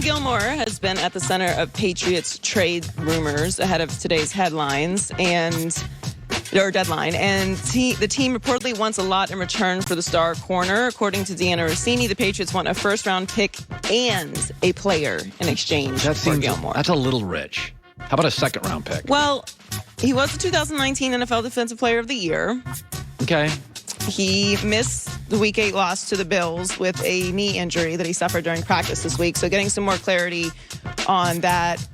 Gilmore has been at the center of Patriots trade rumors ahead of today's headlines or deadline. And the team reportedly wants a lot in return for the star corner. According to Deanna Rossini, the Patriots want a first-round pick and a player in exchange for Gilmore. That's a little rich. How about a second-round pick? Well, he was the 2019 NFL Defensive Player of the Year. Okay. He missed the Week 8 loss to the Bills with a knee injury that he suffered during practice this week. So getting some more clarity on that,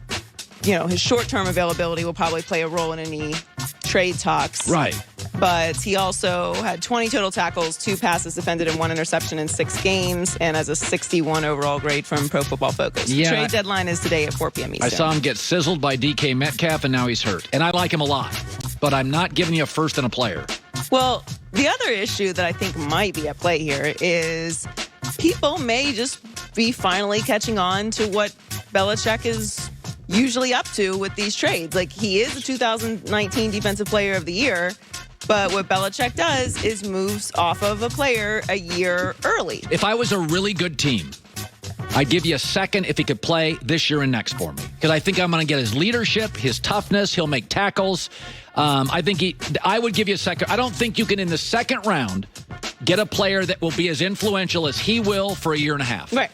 his short-term availability will probably play a role in any trade talks. Right. But he also had 20 total tackles, 2 passes defended, and 1 interception in 6 games, and has a 61 overall grade from Pro Football Focus. Yeah. The trade deadline is today at 4 p.m. Eastern. I saw him get sizzled by DK Metcalf, and now he's hurt. And I like him a lot, but I'm not giving you a first and a player. Well, the other issue that I think might be at play here is people may just be finally catching on to what Belichick is usually up to with these trades. Like, he is the 2019 Defensive Player of the Year, but what Belichick does is moves off of a player a year early. If I was a really good team, I'd give you a second if he could play this year and next for me. Because I think I'm going to get his leadership, his toughness. He'll make tackles. I would give you a second. I don't think you can, in the second round, get a player that will be as influential as he will for a year and a half. Right.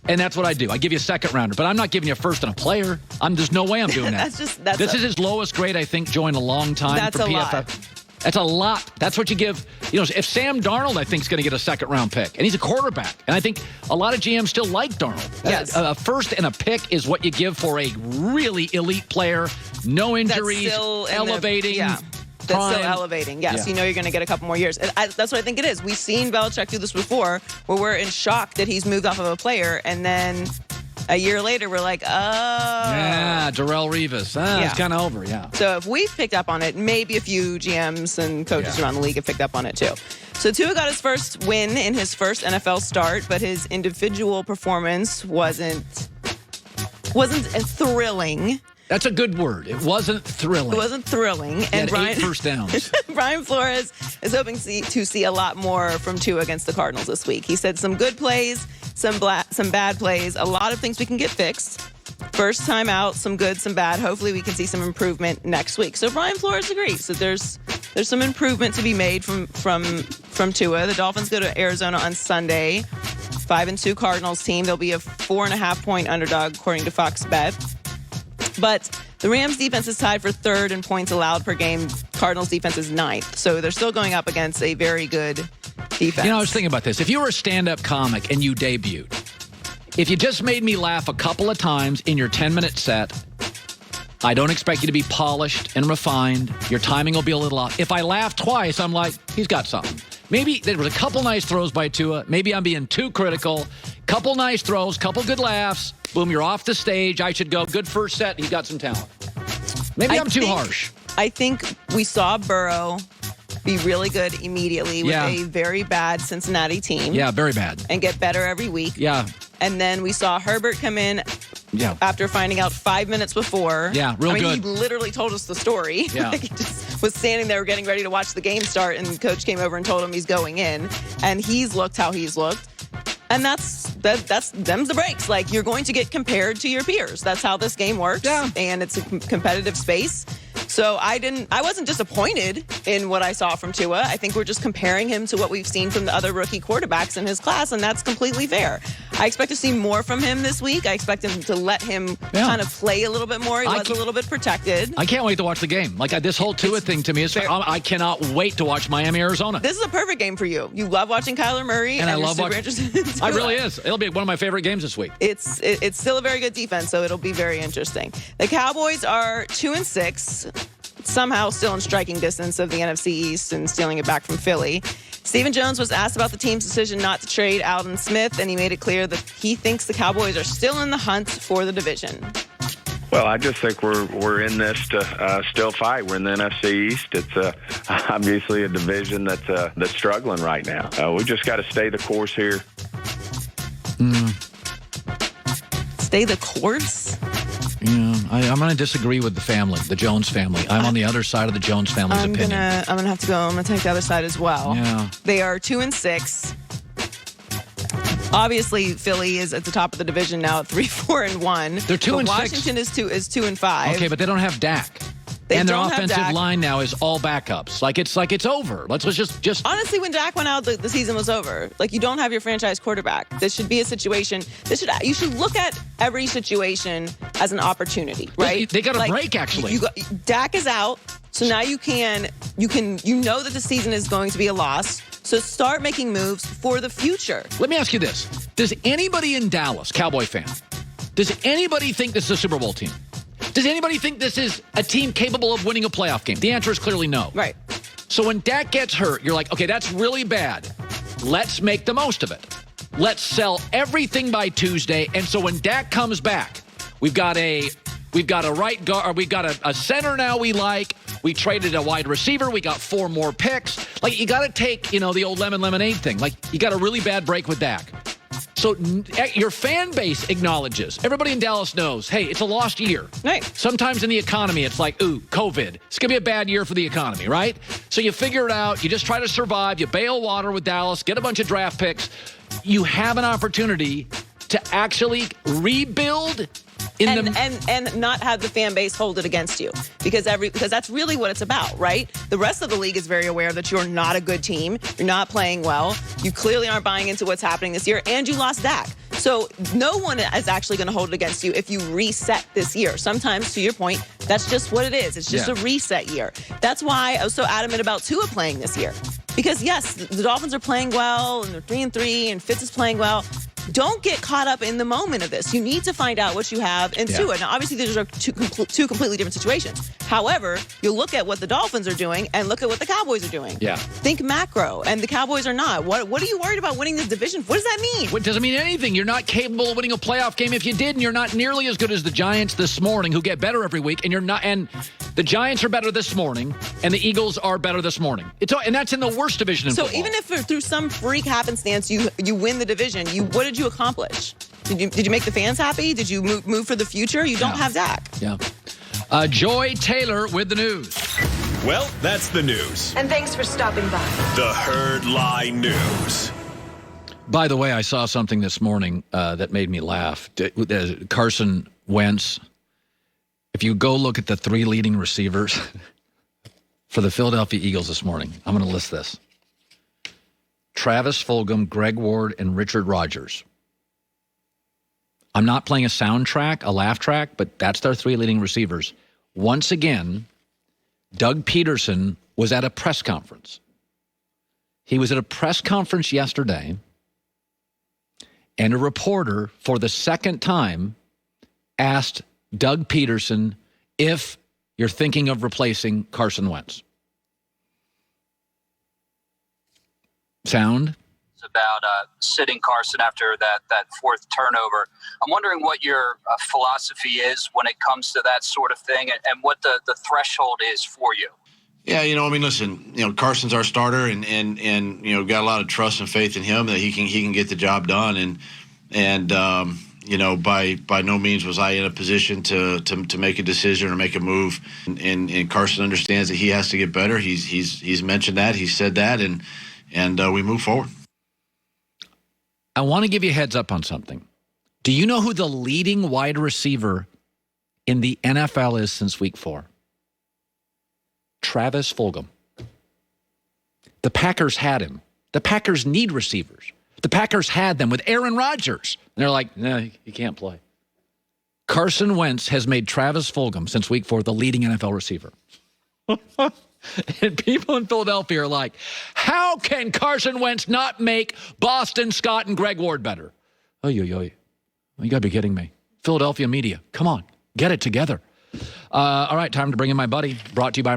And that's what I do. I give you a second rounder, but I'm not giving you a first and a player. There's no way I'm doing that. This is his lowest grade, I think, Joy, in a long time for PFF. Lot. That's a lot. That's what you give. If Sam Darnold, I think, is going to get a second-round pick, and he's a quarterback, and I think a lot of GMs still like Darnold. Yes. A first and a pick is what you give for a really elite player, no injuries, elevating. That's still elevating. Yes, Yeah. you're going to get a couple more years. That's what I think it is. We've seen Belichick do this before, where we're in shock that he's moved off of a player, and then a year later, we're like, oh. Yeah, Darrell Revis. It's kind of over, yeah. So if we've picked up on it, maybe a few GMs and coaches around the league have picked up on it too. So Tua got his first win in his first NFL start, but his individual performance wasn't thrilling. That's a good word. It wasn't thrilling. It wasn't thrilling. And 8 first downs. Brian Flores is hoping to see a lot more from Tua against the Cardinals this week. He said some good plays, some bad plays, a lot of things we can get fixed. First time out, some good, some bad. Hopefully we can see some improvement next week. So Brian Flores agrees. So there's some improvement to be made from Tua. The Dolphins go to Arizona on Sunday. 5-2 Cardinals team. They'll be a 4.5-point underdog according to Fox Bet. But the Rams defense is tied for third in points allowed per game. Cardinals defense is ninth. So they're still going up against a very good defense. I was thinking about this. If you were a stand-up comic and you debuted, if you just made me laugh a couple of times in your 10-minute set, I don't expect you to be polished and refined. Your timing will be a little off. If I laugh twice, I'm like, he's got something. Maybe there was a couple nice throws by Tua. Maybe I'm being too critical. Couple nice throws, couple good laughs. Boom, you're off the stage. I should go. Good first set. He's got some talent. Maybe I'm too harsh. I think we saw Burrow be really good immediately with a very bad Cincinnati team. Yeah, very bad. And get better every week. Yeah. And then we saw Herbert come in after finding out 5 minutes before. Yeah, real good. He literally told us the story. Yeah. He just was standing there getting ready to watch the game start, and coach came over and told him he's going in. And he's looked how he's looked. And that's them's the breaks. Like, you're going to get compared to your peers. That's how this game works. Yeah. And it's a competitive space. So I wasn't disappointed in what I saw from Tua. I think we're just comparing him to what we've seen from the other rookie quarterbacks in his class, and that's completely fair. I expect to see more from him this week. I expect him to let him kind of play a little bit more. He was a little bit protected. I can't wait to watch the game. Like, this whole Tua thing to me is I cannot wait to watch Miami, Arizona. This is a perfect game for you. You love watching Kyler Murray, and I love watching. It really is. It'll be one of my favorite games this week. It's still a very good defense, so it'll be very interesting. The Cowboys are 2-6. Somehow still in striking distance of the NFC East and stealing it back from Philly. Stephen Jones was asked about the team's decision not to trade Aldon Smith, and he made it clear that he thinks the Cowboys are still in the hunt for the division. Well, I just think we're in this to still fight. We're in the NFC East. It's obviously a division that's struggling right now. We just got to stay the course here. Stay the course? Yeah, I'm going to disagree with the family, the Jones family. I'm on the other side of the Jones family's opinion. I'm gonna have to go. I'm gonna take the other side as well. Yeah. They are 2-6. Obviously, Philly is at the top of the division now at 3-4-1. They're 2-6. Washington is 2-5. Okay, but they don't have Dak. And their offensive line now is all backups. It's over. Let's just honestly, when Dak went out, the season was over. Like, you don't have your franchise quarterback. This should be a situation. You should look at every situation as an opportunity, right? They got a break, actually. Dak is out, so now you know that the season is going to be a loss. So start making moves for the future. Let me ask you this: does anybody in Dallas, Cowboy fan, does anybody think this is a Super Bowl team? Does anybody think this is a team capable of winning a playoff game? The answer is clearly no. Right. So when Dak gets hurt, you're like, okay, that's really bad. Let's make the most of it. Let's sell everything by Tuesday. And so when Dak comes back, we've got a right guard, or we've got a center now we like. We traded a wide receiver. We got 4 more picks. Like, you got to take, the old lemon lemonade thing. Like, you got a really bad break with Dak. So your fan base acknowledges. Everybody in Dallas knows, hey, it's a lost year. Right. Sometimes in the economy, it's like, ooh, COVID. It's going to be a bad year for the economy, right? So you figure it out. You just try to survive. You bail water with Dallas, get a bunch of draft picks. You have an opportunity to actually rebuild and not have the fan base hold it against you, because that's really what it's about, right? The rest of the league is very aware that you're not a good team. You're not playing well. You clearly aren't buying into what's happening this year, and you lost Dak. So no one is actually going to hold it against you if you reset this year. Sometimes, to your point, that's just what it is. It's just a reset year. That's why I was so adamant about Tua playing this year. Because, yes, the Dolphins are playing well, and they're 3-3, and Fitz is playing well. Don't get caught up in the moment of this. You need to find out what you have in Tua. Now, obviously, these are two completely different situations. However, you look at what the Dolphins are doing and look at what the Cowboys are doing. Yeah. Think macro, and the Cowboys are not. What are you worried about winning this division? What does that mean? It doesn't mean anything. You're not capable of winning a playoff game if you did, and you're not nearly as good as the Giants this morning, who get better every week, and you're not. And the Giants are better this morning, and the Eagles are better this morning. And that's in the worst division in football. So even if through some freak happenstance you win the division, what did you accomplish? Did you make the fans happy? Did you move for the future? You don't have Dak. Yeah. Joy Taylor with the news. Well, that's the news. And thanks for stopping by. The Herd Lie News. By the way, I saw something this morning that made me laugh. Carson Wentz. If you go look at the 3 leading receivers for the Philadelphia Eagles this morning, I'm going to list this: Travis Fulgham, Greg Ward, and Richard Rodgers. I'm not playing a soundtrack, a laugh track, but that's their 3 leading receivers. Once again, Doug Peterson was at a press conference. He was at a press conference yesterday, and a reporter, for the second time, asked Doug Peterson if you're thinking of replacing Carson Wentz. Sound? About sitting Carson after that 4th turnover. I'm wondering what your philosophy is when it comes to that sort of thing, and what the threshold is for you. Yeah, listen, Carson's our starter, and got a lot of trust and faith in him that he can get the job done, and by no means was I in a position to make a decision or make a move, and Carson understands that he has to get better. He's mentioned that, he said that, and we move forward. I want to give you a heads up on something. Do you know who the leading wide receiver in the NFL is since week 4? Travis Fulgham. The Packers had him. The Packers need receivers. The Packers had them with Aaron Rodgers. And they're like, no, you can't play. Carson Wentz has made Travis Fulgham since week 4 the leading NFL receiver. And people in Philadelphia are like, how can Carson Wentz not make Boston Scott and Greg Ward better? Oh, you got to be kidding me. Philadelphia media, come on, get it together. All right, time to bring in my buddy, brought to you by